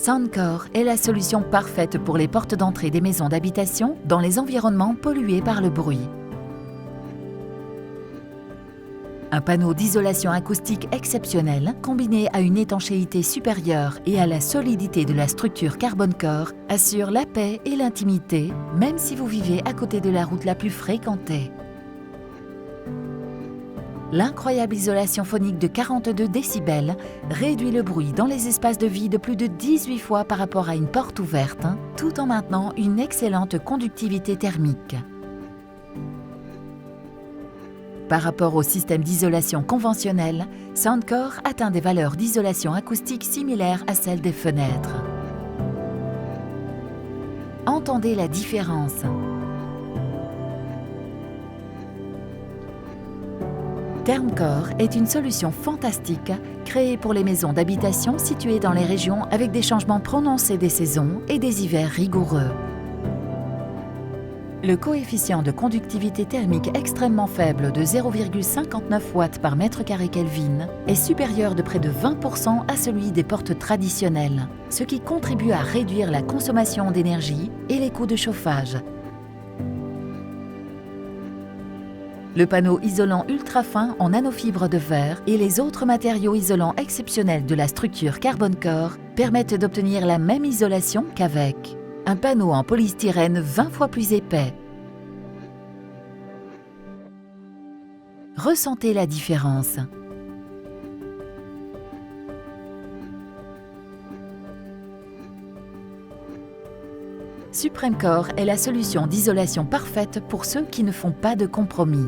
Soundcore est la solution parfaite pour les portes d'entrée des maisons d'habitation dans les environnements pollués par le bruit. Un panneau d'isolation acoustique exceptionnel, combiné à une étanchéité supérieure et à la solidité de la structure Carbon Core, assure la paix et l'intimité, même si vous vivez à côté de la route la plus fréquentée. L'incroyable isolation phonique de 42 décibels réduit le bruit dans les espaces de vie de plus de 18 fois par rapport à une porte ouverte, tout en maintenant une excellente conductivité thermique. Par rapport au système d'isolation conventionnel, Soundcore atteint des valeurs d'isolation acoustique similaires à celles des fenêtres. Entendez la différence. Thermcore est une solution fantastique créée pour les maisons d'habitation situées dans les régions avec des changements prononcés des saisons et des hivers rigoureux. Le coefficient de conductivité thermique extrêmement faible de 0,59 watts par mètre carré Kelvin est supérieur de près de 20% à celui des portes traditionnelles, ce qui contribue à réduire la consommation d'énergie et les coûts de chauffage. Le panneau isolant ultra fin en nanofibres de verre et les autres matériaux isolants exceptionnels de la structure Carbon Core permettent d'obtenir la même isolation qu'avec un panneau en polystyrène 20 fois plus épais. Ressentez la différence. Supreme Core est la solution d'isolation parfaite pour ceux qui ne font pas de compromis.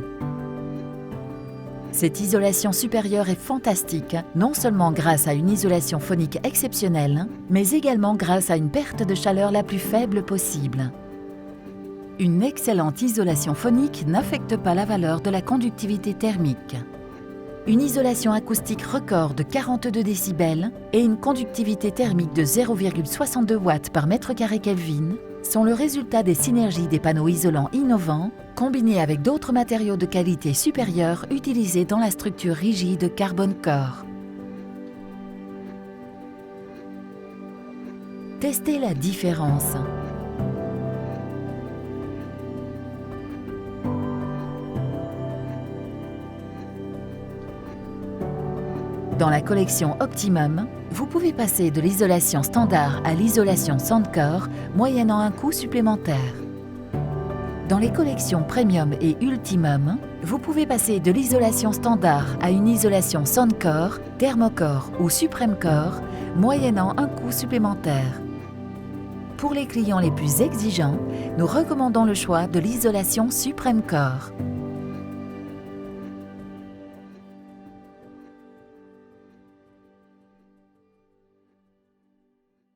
Cette isolation supérieure est fantastique, non seulement grâce à une isolation phonique exceptionnelle, mais également grâce à une perte de chaleur la plus faible possible. Une excellente isolation phonique n'affecte pas la valeur de la conductivité thermique. Une isolation acoustique record de 42 décibels et une conductivité thermique de 0,62 watts par mètre carré Kelvin sont le résultat des synergies des panneaux isolants innovants combinés avec d'autres matériaux de qualité supérieure utilisés dans la structure rigide Carbon Core. Testez la différence. Dans la collection Optimum, vous pouvez passer de l'isolation standard à l'isolation Soundcore moyennant un coût supplémentaire. Dans les collections Premium et Ultimum, vous pouvez passer de l'isolation standard à une isolation Soundcore, Thermocore ou Supreme Core moyennant un coût supplémentaire. Pour les clients les plus exigeants, nous recommandons le choix de l'isolation Supreme Core.